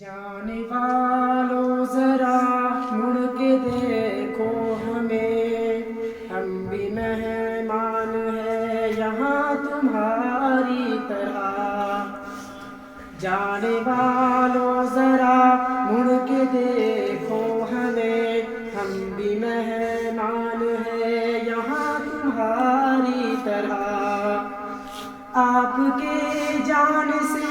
جانے والوں ذرا مڑ کے دیکھو ہمیں، ہم بھی مہمان ہیں یہاں تمہاری طرح۔ جانے والوں ذرا مڑ کے دیکھو ہمیں، ہم بھی مہمان ہیں یہاں تمہاری طرح۔ آپ کے جان سے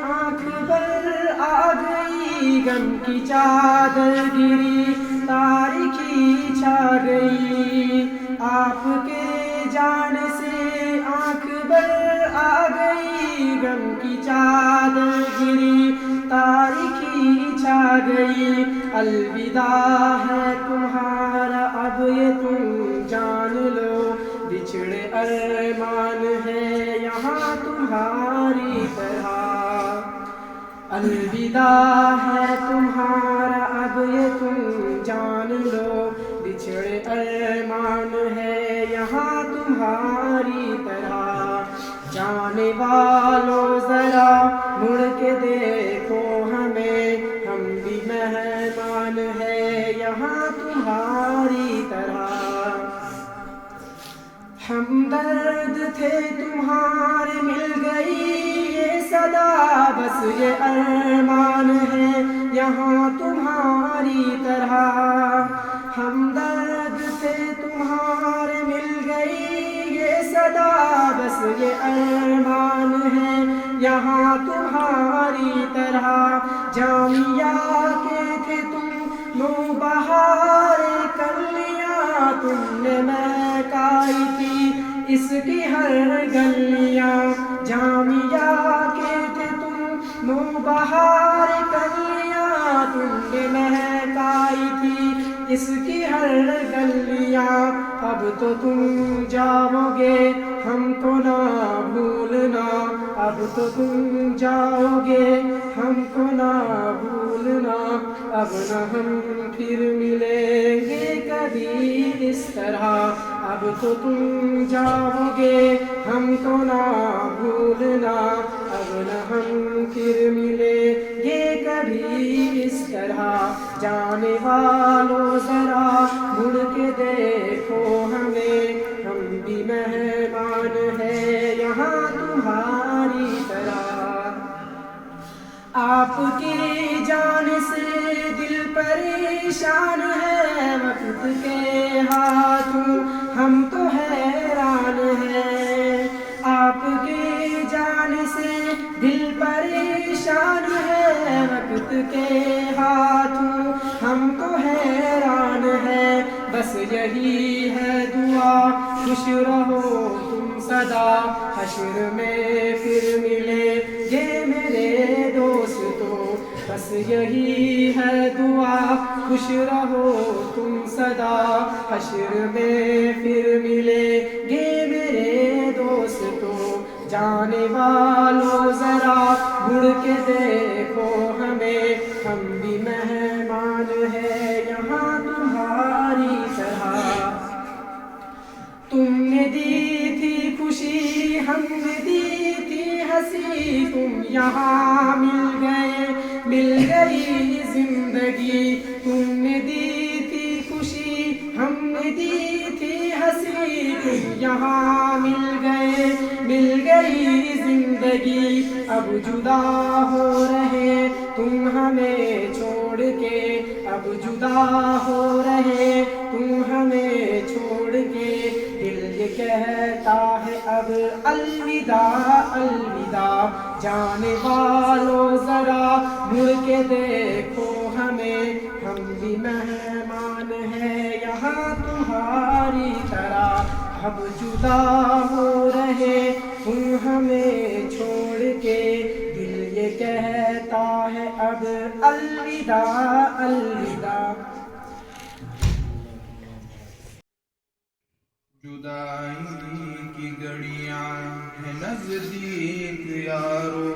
آنکھ بھر آ گئی، غم کی چادر گری تاریکی چھا گئی۔ آپ کے جان سے آنکھ بھر آ گئی، غم کی چادر گری تاریکی چھا گئی۔ الوداع ہے تمہارا اب یہ تم جان لو، بچھڑے ارمان ہے یہاں تمہاری طرح۔ الوداع ہے تمہارا اب یہ تم جان لو، بچھڑے ارمان ہے یہاں تمہاری طرح۔ جانے والوں ذرا مڑ کے دیکھو ہمیں، ہم بھی مہمان ہے یہاں تمہاری طرح۔ ہمدرد تھے تمہارے مل گئی یہ صدا، بس یہ ارمان ہے یہاں تمہاری طرح۔ ہمدرد تھے تمہارے مل گئی یہ صدا، بس یہ ارمان ہے یہاں تمہاری طرح۔ جامعہ کے تھے تم نوبہار کلیاں، تم نے مہکائی تھی اس کی ہر گلیاں۔ جامعہ کے تھے تم نوبہار کلیاں، تم نے مہکائی تھی اس کی ہر گلیاں۔ اب تو تم جاؤ گے ہم کو نہ بھولنا، اب تو تم جاؤ گے ہم کو نہ بھولنا۔ اب نہ ہم پھر ملیں گے کبھی اس طرح، اب تو تم جاؤ گے ہم کو نہ بھولنا۔ اب نہ ہم پھر ملیں گے کبھی اس طرح۔ جانے والوں ذرا مڑ کے دیکھو ہمیں، ہم بھی مہمان ہیں یہاں تمہاری طرح۔ آپ کی جان سے دل پریشان ہے، وقت کے ہاتھوں ہم تو حیران ہیں۔ آپ کی جان سے دل پریشان ہے، وقت کے ہاتھوں ہم تو حیران ہیں۔ بس یہی ہے دعا خوش رہو تم سدا، حشر میں پھر ملیں گے میرے دوستو۔ بس یہی ہے دعا خوش رہو تم سدا، حشر میں پھر ملیں گے میرے دوستو۔ جانے والوں ذرا مڑ کے دیکھو ہمیں، ہم بھی مہمان ہیں یہاں تمہاری طرح۔ تم نے دی تھی خوشی ہم نے دی تھی ہنسی، تم یہاں مل گئی زندگی۔ تم نے دی تھی خوشی ہم نے دی تھی ہنسی، تم یہاں مل گئی زندگی۔ اب جدا ہو رہے تم ہمیں چھوڑ کے، اب جدا ہو رہے تم ہمیں چھوڑ کے۔ دل یہ کہتا ہے اب الوداع الوداع۔ جانے والوں ذرا مڑ کے دیکھو ہمیں، ہم بھی مہمان ہیں یہاں تمہاری طرح۔ اب جدا ہو رہے تم ہمیں چھوڑ کے، دل یہ کہتا ہے اب الوداع الوداع۔ جدائی کی گھڑیاں ہیں نزدیک یارو،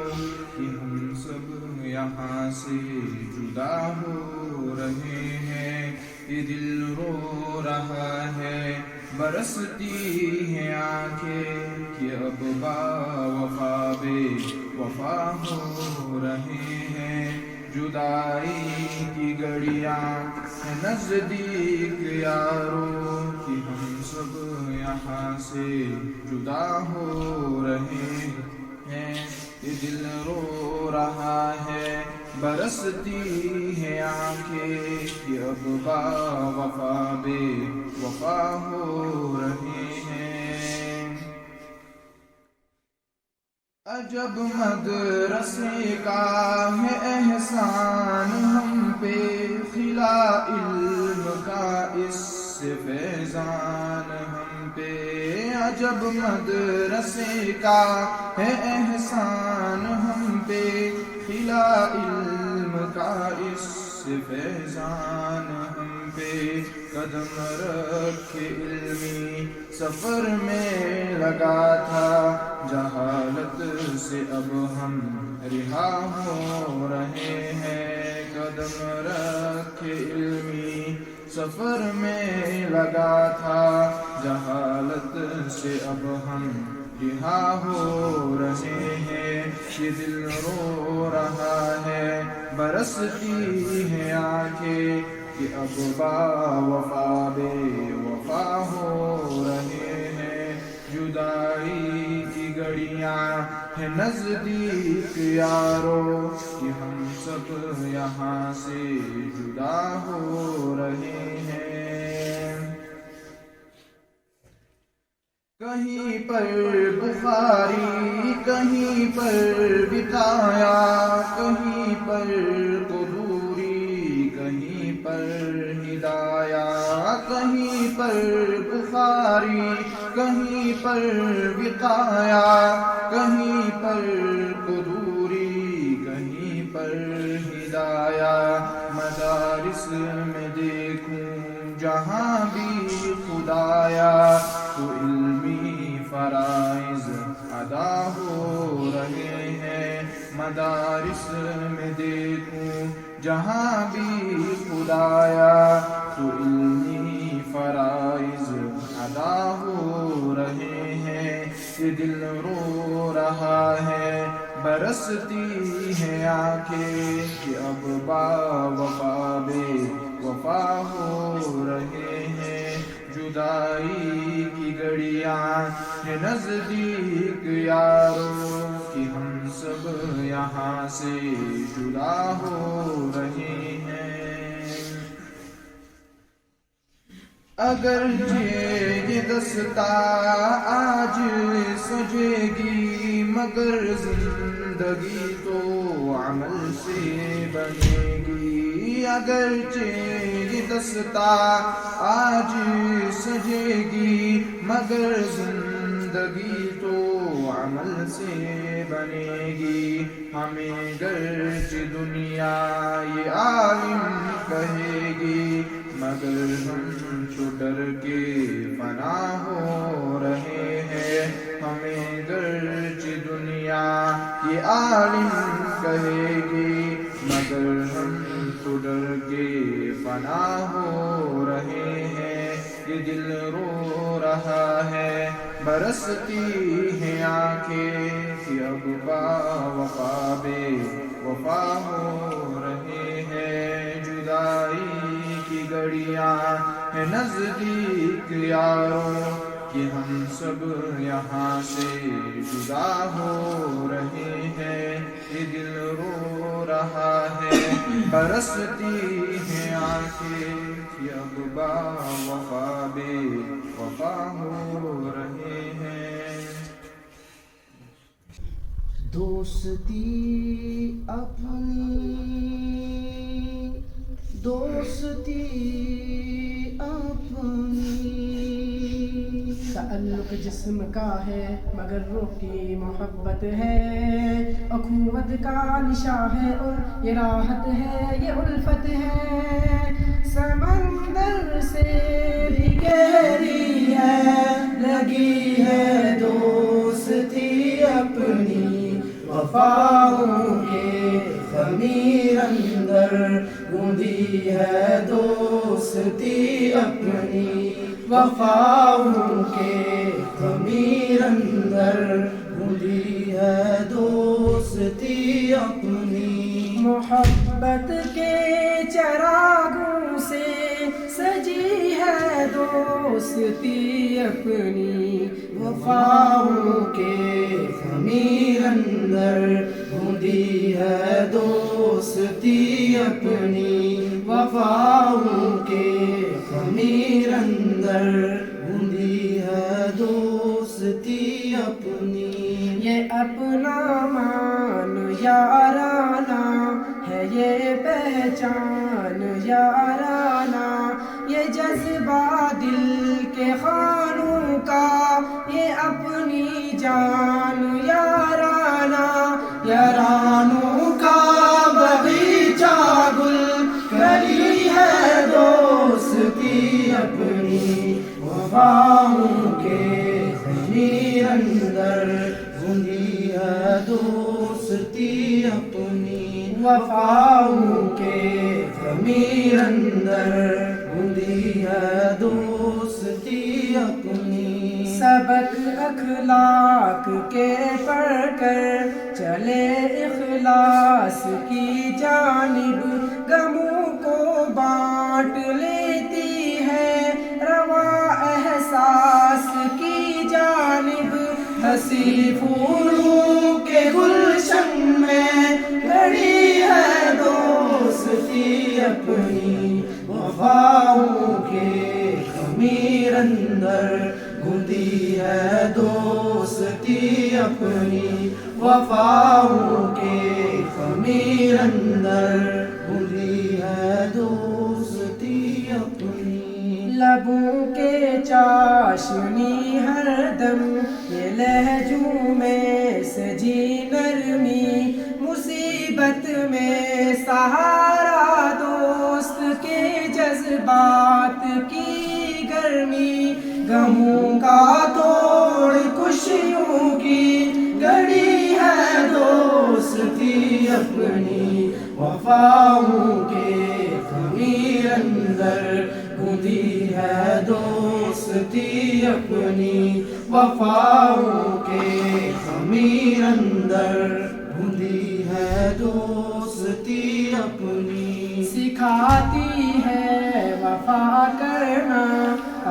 کہ ہم سب یہاں سے جدا ہو رہے ہیں۔ یہ دل رو رہا ہے برستی ہیں آنکھیں، کہ اب با وفا بے وفا ہو رہے ہیں۔ جدائی کی گھڑیاں ہیں نزدیک یارو کہ ہم سب یہاں سے جدا ہو رہے ہیں. یہ دل رو رہا ہے برستی ہے آنکھیں کہ اب با وفا بے وفا ہو رہے ہیں. عجب مدرسے کا ہے احسان ہم پہ خلا علم کا اس سے فیضان ہم پہ. عجب مدرسے کا ہے احسان ہم پہ خلا علم کا اس سے فیضان ہم پہ. قدم رکھے علمی سفر میں لگا تھا جہالت سے اب ہم رہا ہو رہے ہیں. قدم رکھے علمی سفر میں لگا تھا جہالت سے اب ہم رہا ہو رہے ہیں. یہ دل رو رہا ہے برستی ہے آنکھیں کہ اب با وفا بے وفا ہو رہے ہیں. جدائی کی گھڑیاں ہیں نزدیک یارو کہ ہم سب یہاں سے جدا ہو رہے ہیں. کہیں پر بخاری کہیں پر بتایا کہیں پر قدوری کہیں پر ہدایا. کہیں پر بخاری کہیں پر بتایا کہیں پر قدوری کہیں پر ہدایا. مدارس میں دیکھوں جہاں بھی خدایا تو علمی فرائض ادا ہو رہے ہیں. مدارس میں دیکھوں جہاں بھی خدایا تو علمی فرائض ادا ہو رہے ہیں. یہ دل رو رہا ہے برستی ہے آنکھیں کہ اب با وفا بے وفا ہو رہے ہیں. جدائی کی گھڑیاں ہیں نزدیک یارو کہ ہم سب یہاں سے جدا ہو رہے ہیں. اگر یہ دستہ آج سجے گی مگر زندگی تو عمل سے بنے گی. اگرچہ یہ دستہ آج سجے گی مگر زندگی تو عمل سے بنے گی. ہمیں گرچہ دنیا یہ عالم کہے گی مگر ہم تو ڈر کے فنا ہو رہے ہیں. ہمیں گرچہ دنیا یہ عالم کہے گی مگر ہم تو ڈر کے فنا ہو رہے ہیں. یہ دل رو رہا ہے برستی ہے آنکھیں کہ اب با وفا بے وفا ہو رہے ہیں. جدائی کی گھڑیاں ہیں نزدیک یارو کہ ہم سب یہاں سے جدا ہو رہے ہیں. یہ دل رو رہا ہے برستی ہے آنکھیں کہ اب با وفا بے وفا ہو رہے ہیں. دوستی اپنی دوستی اپنی. تعلق جسم کا ہے مگر روح کی محبت ہے. اخوت کا نشاں ہے اور یہ راحت ہے یہ الفت ہے. سمندر سے بھی گہری ہے لگی ہے دوستی اپنی. وفاؤں کے خمیر اندر گوندی ہے دوستی اپنی. وفاؤں کے خمیر اندر گوندی ہے دوستی اپنی. محبت دوستی اپنی وفاؤں کے خمیر اندر گھندی ہے دوستی اپنی وفاؤں کے خمیر اندر گھندی ہے دوستی اپنی یہ اپنا مان یارانہ ہے یہ پہچان یارانہ یہ جذبہ دل کے خانوں کا یہ اپنی جان یارانہ یارانوں کا باغیچہ گل کلی ہے دوستی اپنی وفاؤں کے خمیر اندر گھندی ہے دوستی اپنی وفاؤں کے خمیر اندر گھندی ہے دوستی اپنی سبق اخلاق کے پڑھ کر چلے اخلاص کی جانب غموں کو بانٹ لیتی ہے رواں احساس کی جانب ہنسی پھولوں کے گلشن میں لڑی ہے دوستی اپنی وفاؤں کے خمیر اندر گھندی ہے دوستی اپنی وفاؤں کے خمیر اندر گھندی ہے دوستی اپنی لبوں کے چاشنی ہر دم یہ لہجوں میں سجی نرمی مصیبت میں سہارا دوست کے جذبات کی گرمی غموں کا توڑ خوشیوں کی گڑی ہے دوستی اپنی وفاؤں کے خمیر اندر گھندی ہے دوستی اپنی وفاؤں کے خمیر اندر گھندی ہے دوستی اپنی سکھاتی ہے وفا کرنا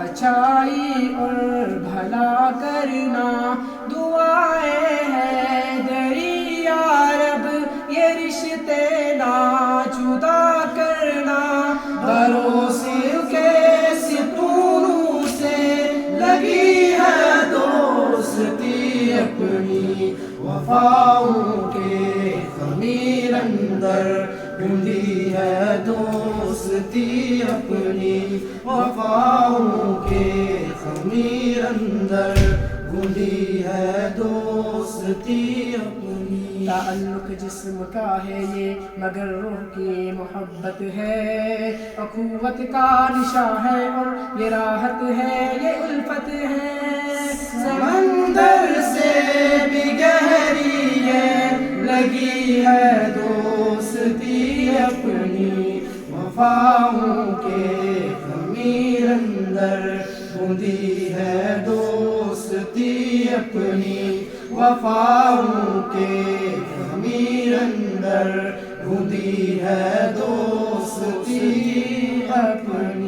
اچھائی اور بھلا کرنا دعائیں ہے دریا رب یہ رشتے نہ جدا کرنا بھروسے کے ستونوں سے لگی ہے دوستی اپنی وفاؤں کے خمیر اندر گھندی ہے دوستی اپنی وفاؤں کے خمیر اندر گھندی ہے دوستی اپنی تعلق جسم کا ہے یہ مگر روح کی محبت ہے اخوت کا نشاں ہے اور یہ راحت ہے یہ الفت ہے سمندر سے بھی گہری ہے لگی ہے دوستی اپنی وفاؤں کے خمیر اندر گھندی ہے دوستی اپنی وفاؤں کے خمیر اندر گھندی ہے دوستی اپنی